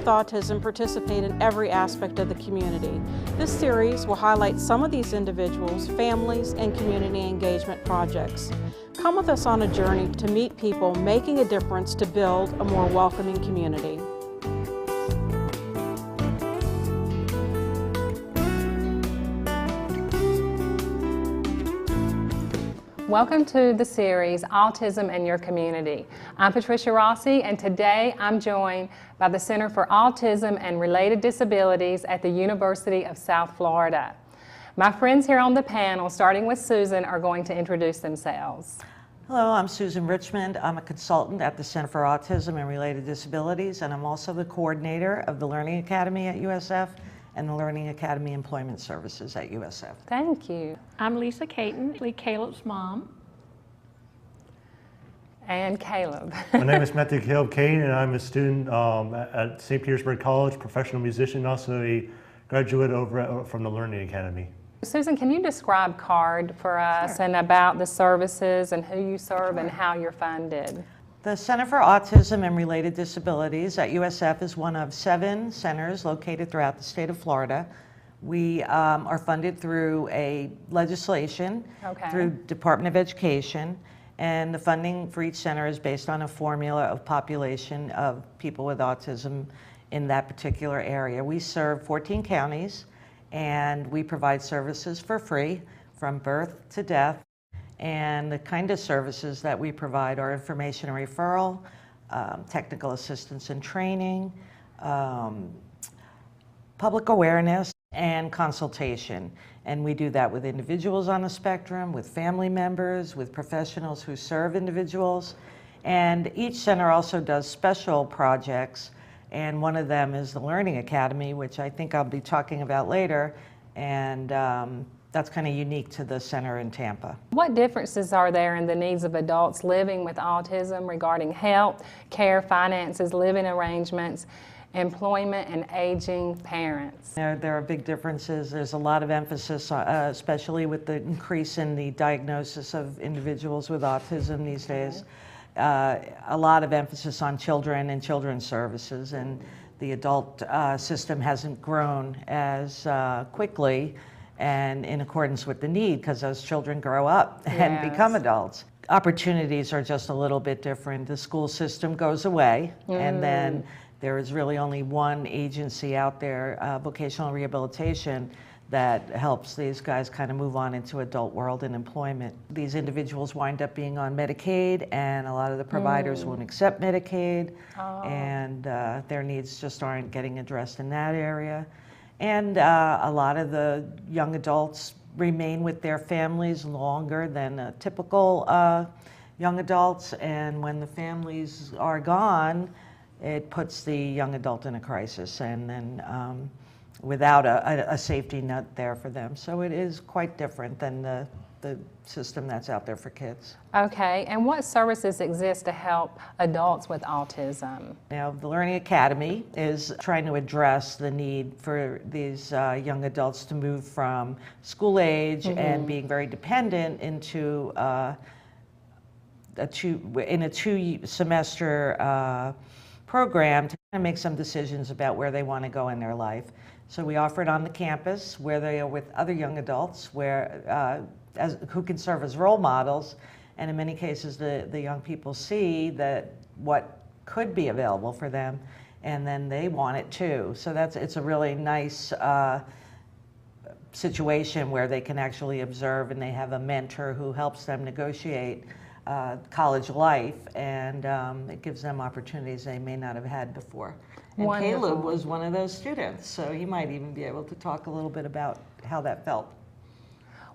autism participate in every aspect of the community. This series will highlight some of these individuals, families, and community engagement projects. Come with us on a journey to meet people making a difference to build a more welcoming community. Welcome to the series, Autism in Your Community. I'm Patricia Rossi, and today I'm joined by the Center for Autism and Related Disabilities at the University of South Florida. My friends here on the panel, starting with Susan, are going to introduce themselves. Hello, I'm Susan Richmond. I'm a consultant at the Center for Autism and Related Disabilities, and I'm also the coordinator of the Learning Academy at USF and the Learning Academy Employment Services at USF. Thank you. I'm Lisa Caton, Caleb's mom. And Caleb. My name is Matthew Caleb Kane, and I'm a student at St. Petersburg College, professional musician, also a graduate from the Learning Academy. Susan, can you describe CARD for us? Sure. And about the services and who you serve and how you're funded? The Center for Autism and Related Disabilities at USF is one of 7 centers located throughout the state of Florida. We are funded through a legislation through Department of Education, and the funding for each center is based on a formula of population of people with autism in that particular area. We serve 14 counties, and we provide services for free from birth to death. And the kind of services that we provide are information and referral, technical assistance and training, public awareness, and consultation. And we do that with individuals on the spectrum, with family members, with professionals who serve individuals. And each center also does special projects, and one of them is the Learning Academy, which I think I'll be talking about later. And that's kind of unique to the center in Tampa. What differences are there in the needs of adults living with autism regarding health, care, finances, living arrangements, employment, and aging parents? There are big differences. There's a lot of emphasis, especially with the increase in the diagnosis of individuals with autism these days. A lot of emphasis on children and children's services, and the adult system hasn't grown as quickly and in accordance with the need, because those children grow up and become adults. Opportunities are just a little bit different. The school system goes away, and then there is really only one agency out there, vocational rehabilitation, that helps these guys kind of move on into adult world and employment. These individuals wind up being on Medicaid, and a lot of the providers won't accept Medicaid, and their needs just aren't getting addressed in that area. And a lot of the young adults remain with their families longer than typical young adults, and when the families are gone, it puts the young adult in a crisis, and then without a safety net there for them. So it is quite different than the system that's out there for kids. Okay, and what services exist to help adults with autism? Now, the Learning Academy is trying to address the need for these young adults to move from school age and being very dependent into a 2-semester program to kind of make some decisions about where they want to go in their life. So we offer it on the campus where they are with other young adults who can serve as role models, and in many cases the young people see that what could be available for them, and then they want it too. So it's a really nice situation where they can actually observe, and they have a mentor who helps them negotiate college life, and it gives them opportunities they may not have had before. And Wonderful. Caleb was one of those students, so he might even be able to talk a little bit about how that felt.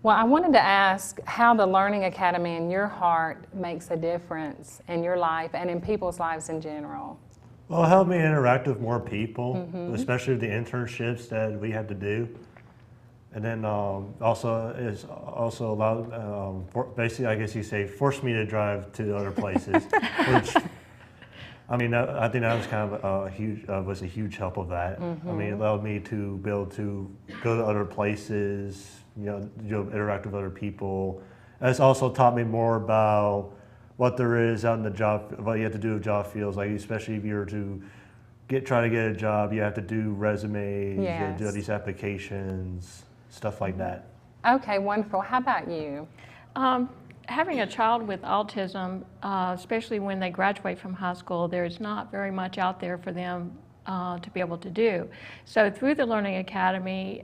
Well, I wanted to ask how the Learning Academy in your heart makes a difference in your life and in people's lives in general. Well, it helped me interact with more people, especially the internships that we had to do. And then also allowed, basically, I guess you say, forced me to drive to other places, which, I mean, I think that was kind of a huge help of that. I mean, it allowed me to be able to go to other places, interact with other people. And it's also taught me more about what there is out in the job, what you have to do with job fields, like especially if you were to try to get a job, you have to do resumes, you have to do Yes. these applications, stuff like that. Okay, wonderful. How about you? Having a child with autism, especially when they graduate from high school, there's not very much out there for them to be able to do. So through the Learning Academy,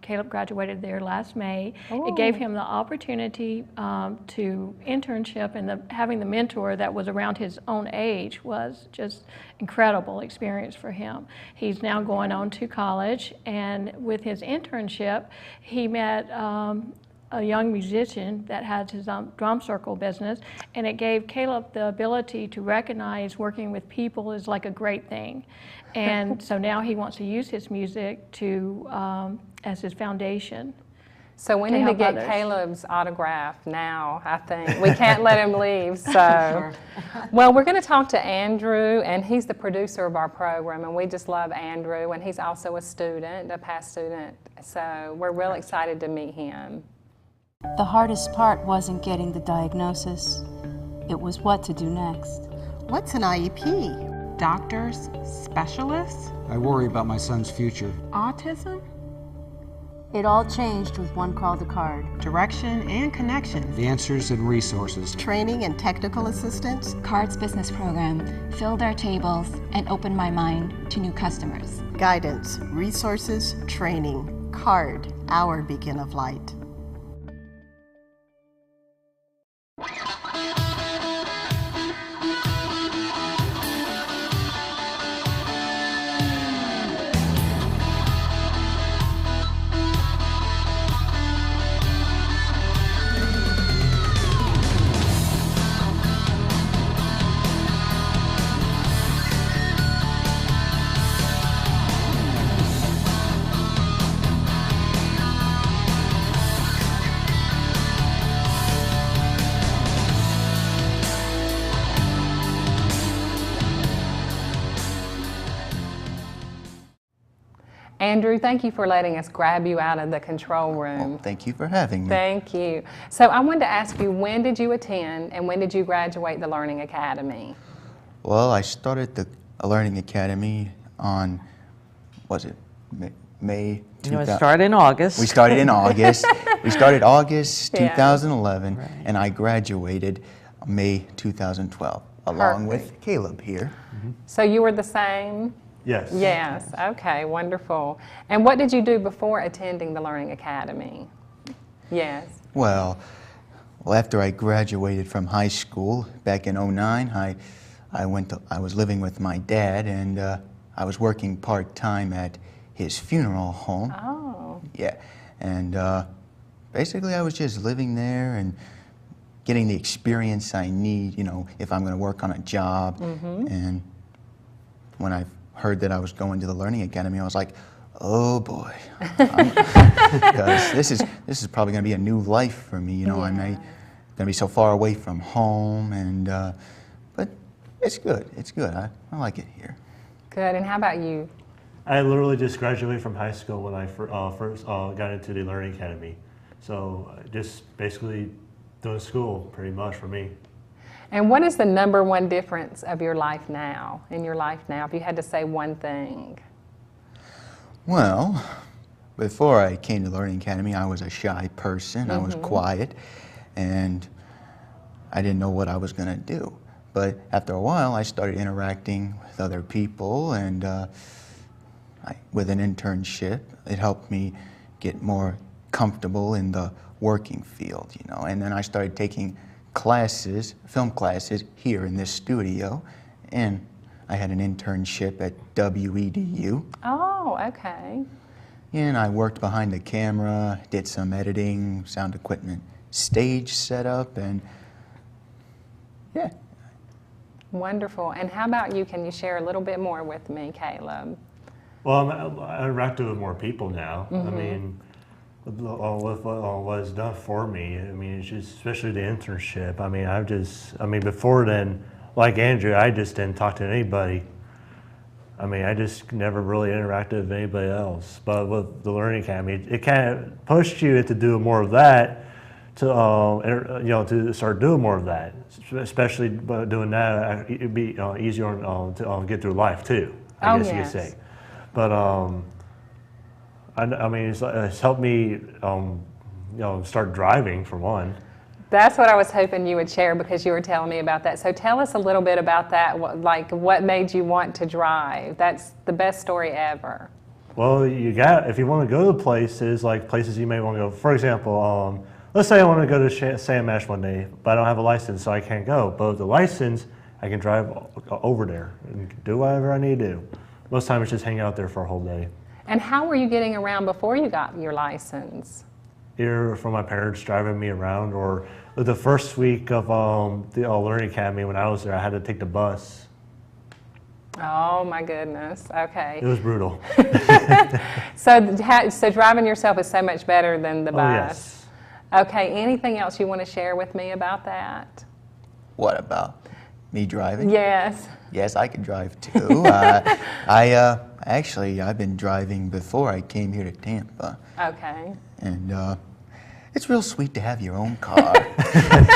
Caleb graduated there last May. It gave him the opportunity to internship, and having the mentor that was around his own age was just incredible experience for him. He's now going on to college, and with his internship, he met a young musician that had his drum circle business, and it gave Caleb the ability to recognize working with people is like a great thing. And so now he wants to use his music to as his foundation. So we To need to help get others. Caleb's autograph now, I think. We can't let him leave, so. Well, we're going to talk to Andrew, and he's the producer of our program, and we just love Andrew, and he's also a student, a past student, so we're real excited to meet him. The hardest part wasn't getting the diagnosis. It was what to do next. What's an IEP? Doctors, specialists, I worry about my son's future. autism, It all changed with one call to CARD. direction, and connections. The answers and resources. Training and technical assistance? CARD's business program filled our tables and opened my mind to new customers. Guidance, resources, training. CARD, our beacon of light. Andrew, thank you for letting us grab you out of the control room. Well, thank you for having me. Thank you. So I wanted to ask you, when did you attend and when did you graduate the Learning Academy? Well, I started the Learning Academy on, was it May? You know, it started in August. We started in August. We started August Yeah. 2011, Right. and I graduated May 2012, along with Perfect. Caleb here. So you were the same? Yes. Yes, okay, wonderful. And what did you do before attending the Learning Academy? Yes. Well, after I graduated from high school back in '09, I was living with my dad, and I was working part-time at his funeral home. Oh. Yeah, and basically I was just living there and getting the experience I need, you know, if I'm going to work on a job. And when I heard that I was going to the Learning Academy, I was like, oh boy, because this is probably going to be a new life for me. You know, I'm going to be so far away from home, and but it's good. It's good. I like it here. Good, and how about you? I literally just graduated from high school when I first got into the Learning Academy. So just basically doing school pretty much for me. And what is the number one difference of your life now, in your life now, if you had to say one thing? Well, before I came to Learning Academy, I was a shy person. I was quiet, and I didn't know what I was going to do. But after a while, I started interacting with other people, and with an internship, it helped me get more comfortable in the working field, you know. And then I started taking classes, film classes, here in this studio, and I had an internship at WEDU. Oh, okay. And I worked behind the camera, did some editing, sound equipment, stage setup, and yeah. Wonderful. And how about you? Can you share a little bit more with me, Caleb? Well, I interact with more people now. I mean, with what it's done for me. I mean, it's just, especially the internship. I mean, before then, like Andrew, I just didn't talk to anybody. I mean, I just never really interacted with anybody else. But with the Learning Academy, it kind of pushed you to do more of that, to you know, to start doing more of that. Especially by doing that, it'd be easier to get through life too. I Oh, guess you yes. could say. But I mean, it's helped me, start driving for one. That's what I was hoping you would share because you were telling me about that. So tell us a little bit about that, what made you want to drive? That's the best story ever. Well, if you want to go to places, like places you may want to go, for example, let's say I want to go to Sam Ash one day, but I don't have a license, so I can't go. But with the license, I can drive over there and do whatever I need to do. Most times, it's just hang out there for a whole day. And how were you getting around before you got your license? Either from my parents driving me around, or the first week of the Learning Academy when I was there, I had to take the bus. Oh my goodness, okay. It was brutal. So driving yourself is so much better than the bus. Oh, yes. Okay, anything else you want to share with me about that? What about me driving? Yes. Yes, I can drive too. Actually, I've been driving before I came here to Tampa. Okay. And it's real sweet to have your own car.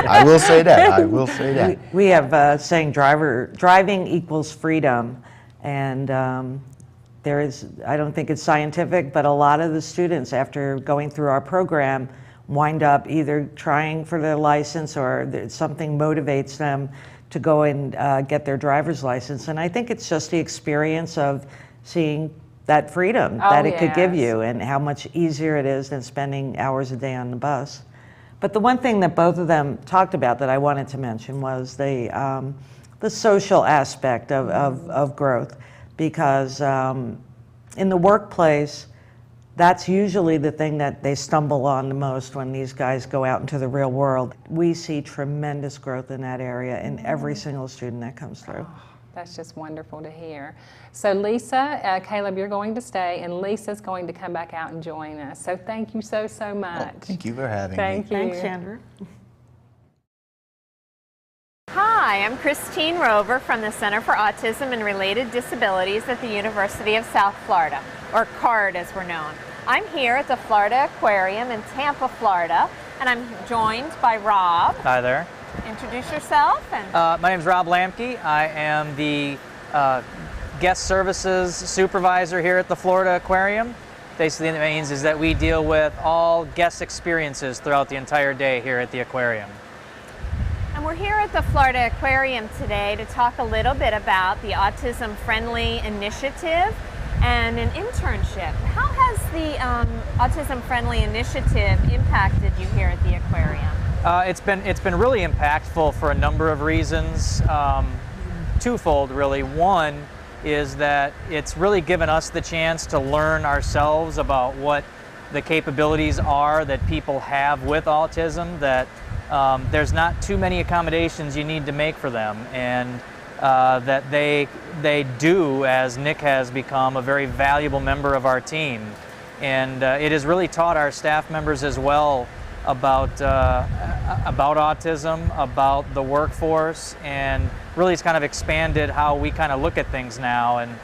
I will say that. I will say that. We have saying driving equals freedom, and there is, I don't think it's scientific, but a lot of the students after going through our program wind up either trying for their license or something motivates them to go and get their driver's license. And I think it's just the experience of seeing that freedom that it could give you and how much easier it is than spending hours a day on the bus. But the one thing that both of them talked about that I wanted to mention was the social aspect of growth, because in the workplace, that's usually the thing that they stumble on the most when these guys go out into the real world. We see tremendous growth in that area in every single student that comes through. Oh, that's just wonderful to hear. So Lisa, Caleb, you're going to stay, and Lisa's going to come back out and join us. So thank you so much. Oh, thank you for having me. Thank you. Thanks, Sandra. Hi, I'm Christine Rover from the Center for Autism and Related Disabilities at the University of South Florida, or CARD as we're known. I'm here at the Florida Aquarium in Tampa, Florida, and I'm joined by Rob. Hi there. Introduce yourself. And my name is Rob Lamke. I am the guest services supervisor here at the Florida Aquarium. Basically, what it means is that we deal with all guest experiences throughout the entire day here at the aquarium. And we're here at the Florida Aquarium today to talk a little bit about the Autism Friendly Initiative and an internship. How has the Autism Friendly Initiative impacted you here at the aquarium? It's been really impactful for a number of reasons, twofold really. One is that it's really given us the chance to learn ourselves about what the capabilities are that people have with autism, that there's not too many accommodations you need to make for them, and that they do, as Nick has become, a very valuable member of our team. And it has really taught our staff members as well about autism, about the workforce, and really it's kind of expanded how we kind of look at things now, and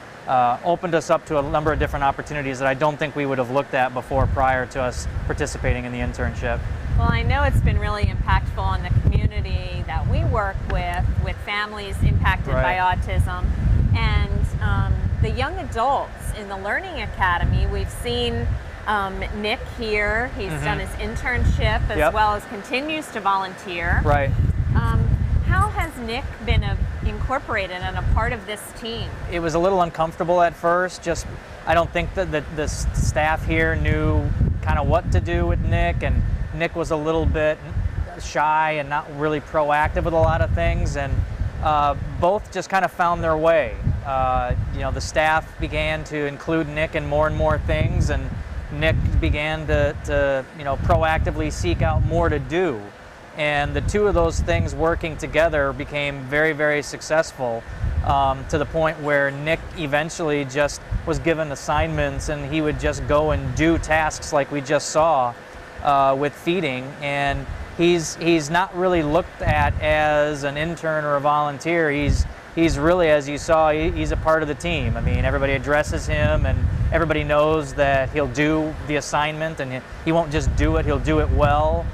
opened us up to a number of different opportunities that I don't think we would have looked at before prior to us participating in the internship. Well, I know it's been really impactful on the community that we work with families impacted by autism. And the young adults in the Learning Academy, we've seen Nick here. He's done his internship as well as continues to volunteer. Right. How has Nick been incorporated and a part of this team? It was a little uncomfortable at first. Just, I don't think that the staff here knew kind of what to do with Nick, and Nick was a little bit shy and not really proactive with a lot of things, and both just kind of found their way. You know, the staff began to include Nick in more and more things, and Nick began to you know, proactively seek out more to do. And the two of those things working together became very, very successful, to the point where Nick eventually just was given assignments, and he would just go and do tasks like we just saw with feeding. And he's not really looked at as an intern or a volunteer. He's really, as you saw, he's a part of the team. I mean, everybody addresses him, and everybody knows that he'll do the assignment, and he won't just do it, he'll do it well.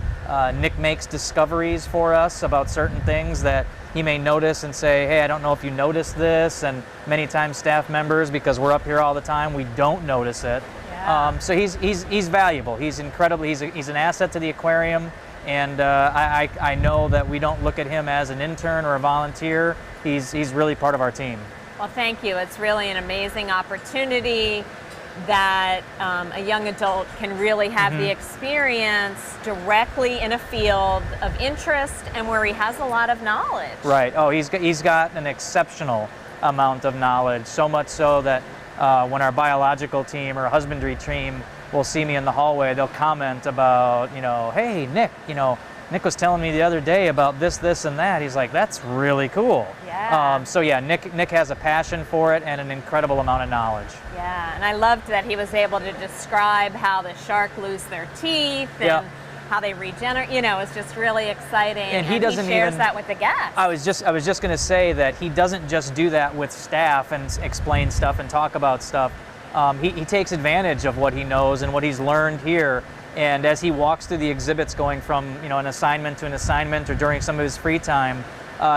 Nick makes discoveries for us about certain things that he may notice and say, hey, I don't know if you noticed this, and many times staff members, because we're up here all the time, we don't notice it. Yeah. So he's valuable. He's incredibly, he's an asset to the aquarium, and I know that we don't look at him as an intern or a volunteer. He's really part of our team. Well, thank you. It's really an amazing opportunity that a young adult can really have the experience directly in a field of interest and where he has a lot of knowledge. Right. Oh, he's got an exceptional amount of knowledge, so much so that when our biological team or husbandry team will see me in the hallway, they'll comment about, hey, Nick, Nick was telling me the other day about this, this, and that. He's like, that's really cool. Yeah. So yeah, Nick has a passion for it and an incredible amount of knowledge. Yeah, and I loved that he was able to describe how the shark lose their teeth and how they regenerate. It's just really exciting. And he doesn't shares that with the guests. I was just going to say that he doesn't just do that with staff and explain stuff and talk about stuff. He takes advantage of what he knows and what he's learned here. And as he walks through the exhibits, going from an assignment to an assignment, or during some of his free time,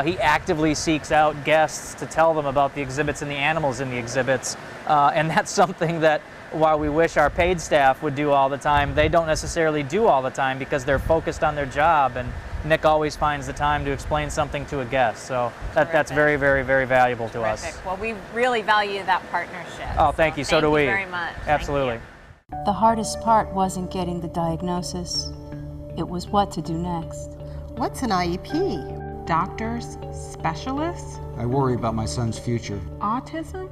he actively seeks out guests to tell them about the exhibits and the animals in the exhibits. And that's something that, while we wish our paid staff would do all the time, they don't necessarily do all the time because they're focused on their job. And Nick always finds the time to explain something to a guest. So that's very, very, very valuable to us. Well, we really value that partnership. Oh, thank you. So do we. Thank you very much. Absolutely. The hardest part wasn't getting the diagnosis. It was what to do next. What's an IEP? Doctors, specialists, I worry about my son's future. autism,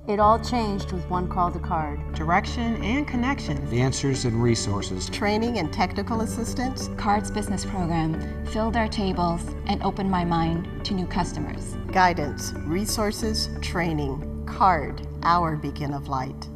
It all changed with one call to CARD. direction and connections. The answers and resources. Training and technical assistance. CARD's business program filled our tables and opened my mind to new customers. Guidance, resources, training. CARD, our beacon of light.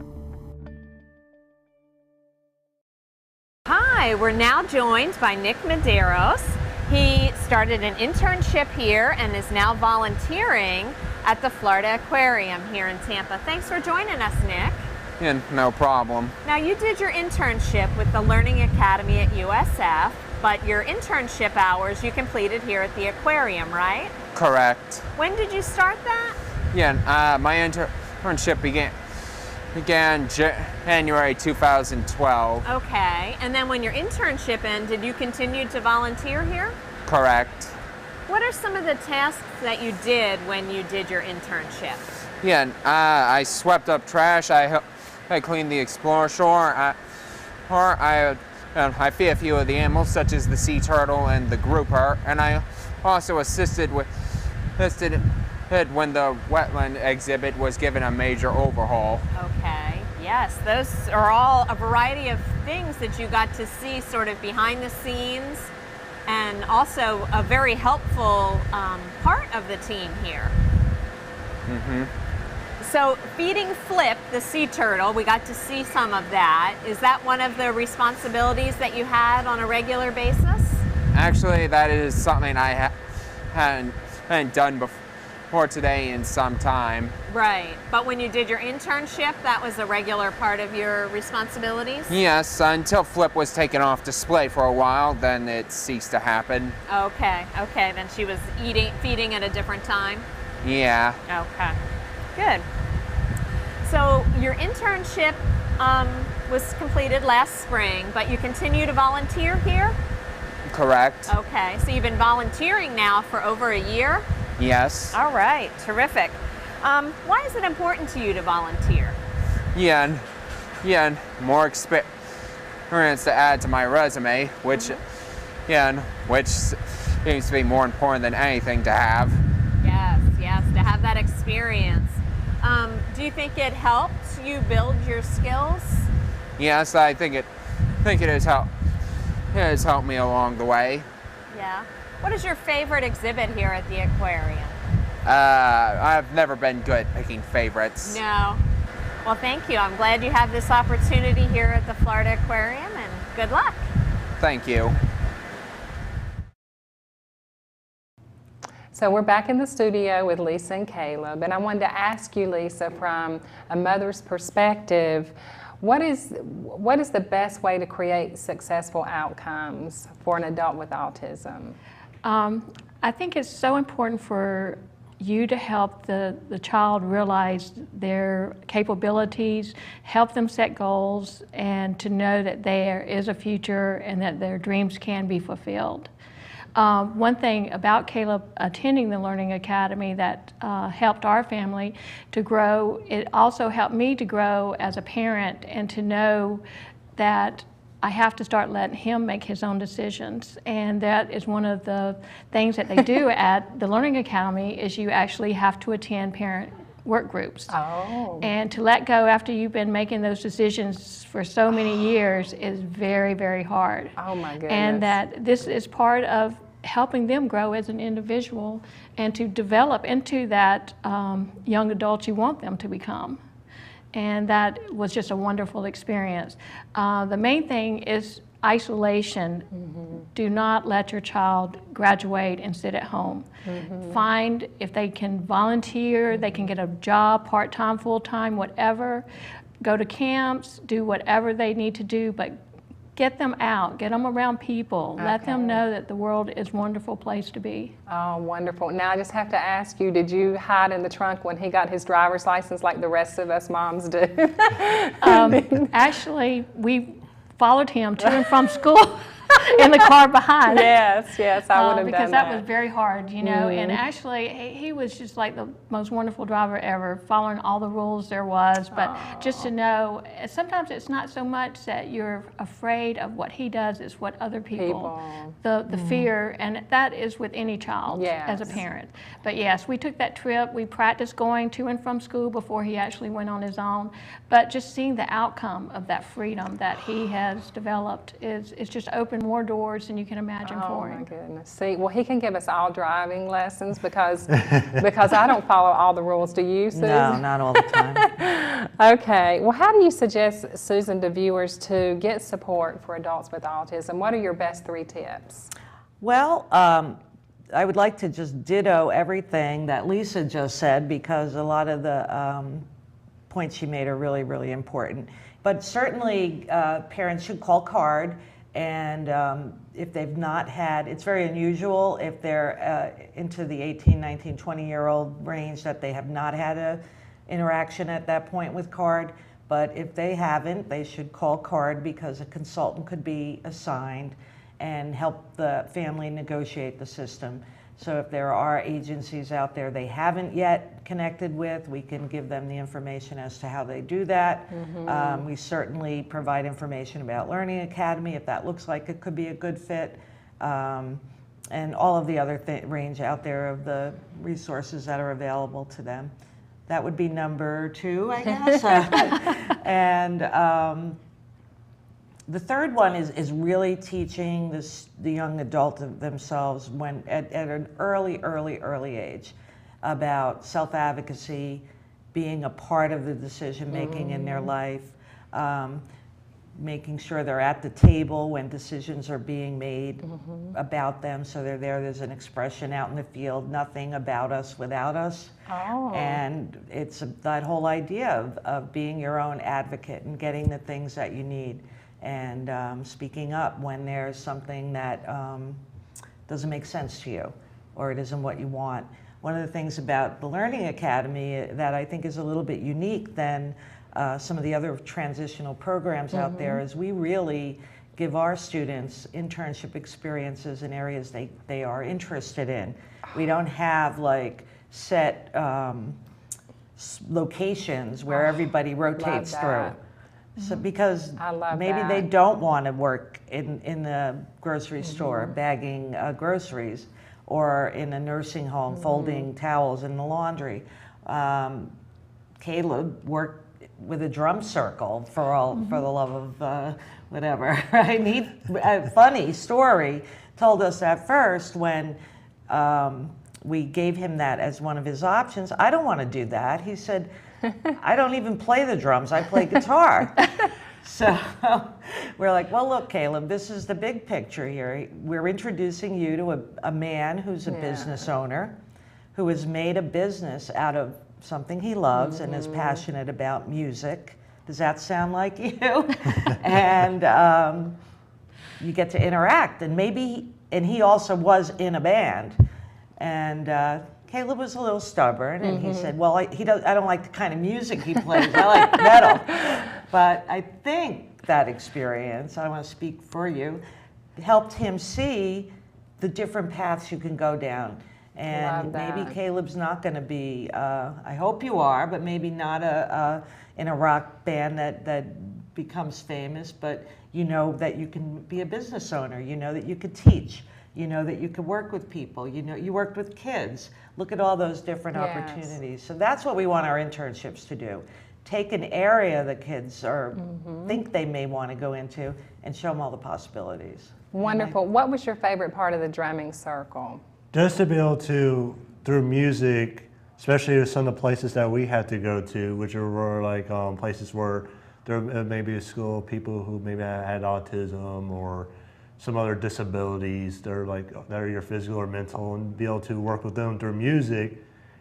Hi, we're now joined by Nick Medeiros. He started an internship here and is now volunteering at the Florida Aquarium here in Tampa. Thanks for joining us, Nick. Yeah, no problem. Now, you did your internship with the Learning Academy at USF, but your internship hours you completed here at the aquarium, right? Correct. When did you start that? Yeah, my internship began January 2012. Okay, and then when your internship ended, you continued to volunteer here? Correct. What are some of the tasks that you did when you did your internship? Yeah, I swept up trash. I cleaned the Explorer shore. I feed a few of the animals, such as the sea turtle and the grouper, and I also assisted when the wetland exhibit was given a major overhaul. Okay, yes, those are all a variety of things that you got to see sort of behind the scenes, and also a very helpful part of the team here. So feeding Flip, the sea turtle, we got to see some of that. Is that one of the responsibilities that you had on a regular basis? Actually, that is something I hadn't done before today in some time. Right, but when you did your internship, that was a regular part of your responsibilities? Yes, until Flip was taken off display for a while, then it ceased to happen. Okay, then she was feeding at a different time? Yeah. Okay, good. So your internship was completed last spring, but you continue to volunteer here? Correct. Okay, so you've been volunteering now for over a year? Yes. All right, terrific. Why is it important to you to volunteer? Yeah, more experience to add to my resume, which seems to be more important than anything to have. Yes, to have that experience. Do you think it helps you build your skills? Yes, I think it has helped. It has helped me along the way. Yeah. What is your favorite exhibit here at the aquarium? I've never been good at picking favorites. No. Well, thank you. I'm glad you have this opportunity here at the Florida Aquarium, and good luck. Thank you. So we're back in the studio with Lisa and Caleb, and I wanted to ask you, Lisa, from a mother's perspective, what is the best way to create successful outcomes for an adult with autism? I think it's so important for you to help the child realize their capabilities, help them set goals, and to know that there is a future and that their dreams can be fulfilled. One thing about Caleb attending the Learning Academy that helped our family to grow, it also helped me to grow as a parent and to know that I have to start letting him make his own decisions. And that is one of the things that they do at the Learning Academy is you actually have to attend parent work groups. Oh. And to let go after you've been making those decisions for so many years is very, very hard. Oh my goodness. And that this is part of helping them grow as an individual and to develop into that young adult you want them to become. And that was just a wonderful experience. The main thing is isolation. Do not let your child graduate and sit at home. Find if they can volunteer, they can get a job, part-time, full-time, whatever. Go to camps, do whatever they need to do, but get them out, get them around people. Let them know that the world is a wonderful place to be. Oh, wonderful. Now I just have to ask you, did you hide in the trunk when he got his driver's license like the rest of us moms do? Actually, we followed him to and from school in the car behind. Yes, yes, I would have because done that was very hard, you know. Mhm. And actually, he was just like the most wonderful driver ever, following all the rules there was. But just to know, sometimes it's not so much that you're afraid of what he does; it's what other people. The fear, and that is with any child as a Yes. parent. But yes, we took that trip. We practiced going to and from school before he actually went on his own. But just seeing the outcome of that freedom that he has developed is just opened more doors than you can imagine for him. Oh my goodness. See, well, he can give us all driving lessons because I don't follow all the rules. Do you, Susan? No, not all the time. Okay. Well, how do you suggest, Susan, to viewers to get support for adults with autism? What are your best 3 tips? Well, I would like to just ditto everything that Lisa just said because a lot of the points she made are really, really important. But certainly parents should call CARD, and if they've not had, it's very unusual if they're into the 18, 19, 20-year-old range that they have not had a interaction at that point with CARD. But if they haven't, they should call CARD because a consultant could be assigned and help the family negotiate the system. So if there are agencies out there they haven't yet connected with, we can give them the information as to how they do that. We certainly provide information about Learning Academy if that looks like it could be a good fit, and all of the other range out there of the resources that are available to them. That would be number 2, I guess. And the third one is really teaching the young adult themselves when at an early age about self-advocacy, being a part of the decision-making in their life, making sure they're at the table when decisions are being made about them, so they're there. There's an expression out in the field, nothing about us without us. And it's that whole idea of being your own advocate and getting the things that you need. And speaking up when there's something that doesn't make sense to you or it isn't what you want. One of the things about the Learning Academy that I think is a little bit unique than some of the other transitional programs out there is we really give our students internship experiences in areas they are interested in. We don't have like set locations where everybody rotates through. So because maybe they don't want to work in the grocery store bagging groceries or in a nursing home folding towels in the laundry. Caleb worked with a drum circle for the love of whatever. Right? A funny story told us at first when we gave him that as one of his options. I don't want to do that. He said, I don't even play the drums, I play guitar. So we're like, well, look, Caleb, this is the big picture here. We're introducing you to a man who's a business owner, who has made a business out of something he loves and is passionate about music. Does that sound like you? And you get to interact, and he also was in a band. And Caleb was a little stubborn, and he said, well, I don't like the kind of music he plays. I like metal. But I think that experience, I want to speak for you, helped him see the different paths you can go down. And maybe Caleb's not going to be, I hope you are, but maybe not in a rock band that becomes famous, but you know that you can be a business owner, you know that you could teach, you know that you could work with people, you know you worked with kids. Look at all those different opportunities. So that's what we want our internships to do. Take an area that kids are think they may want to go into and show them all the possibilities. Wonderful. What was your favorite part of the drumming circle? Just to be able to, through music, especially with some of the places that we had to go to, which were like places where there may be a school of people who maybe had autism or some other disabilities that are either physical or mental, and be able to work with them through music,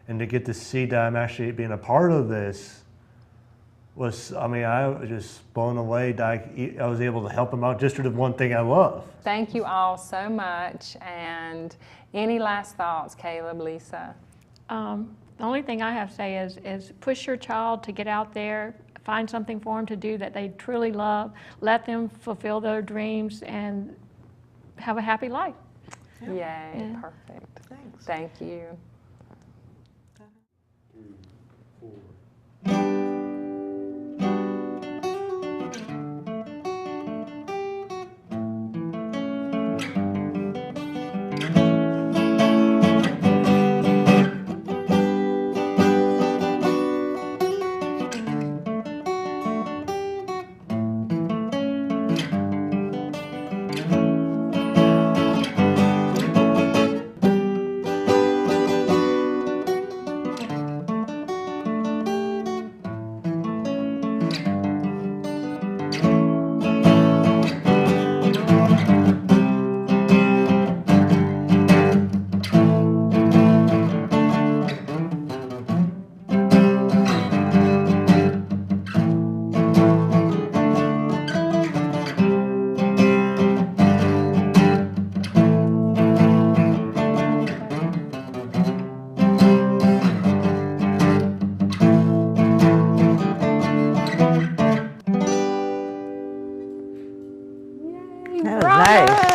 and to get to see that I'm actually being a part of this was, I mean, I was just blown away that I was able to help them out just through the one thing I love. Thank you all so much. And any last thoughts, Caleb, Lisa? The only thing I have to say is push your child to get out there, find something for them to do that they truly love, let them fulfill their dreams, and have a happy life. Yay, perfect. Thanks. Thank you. That was nice.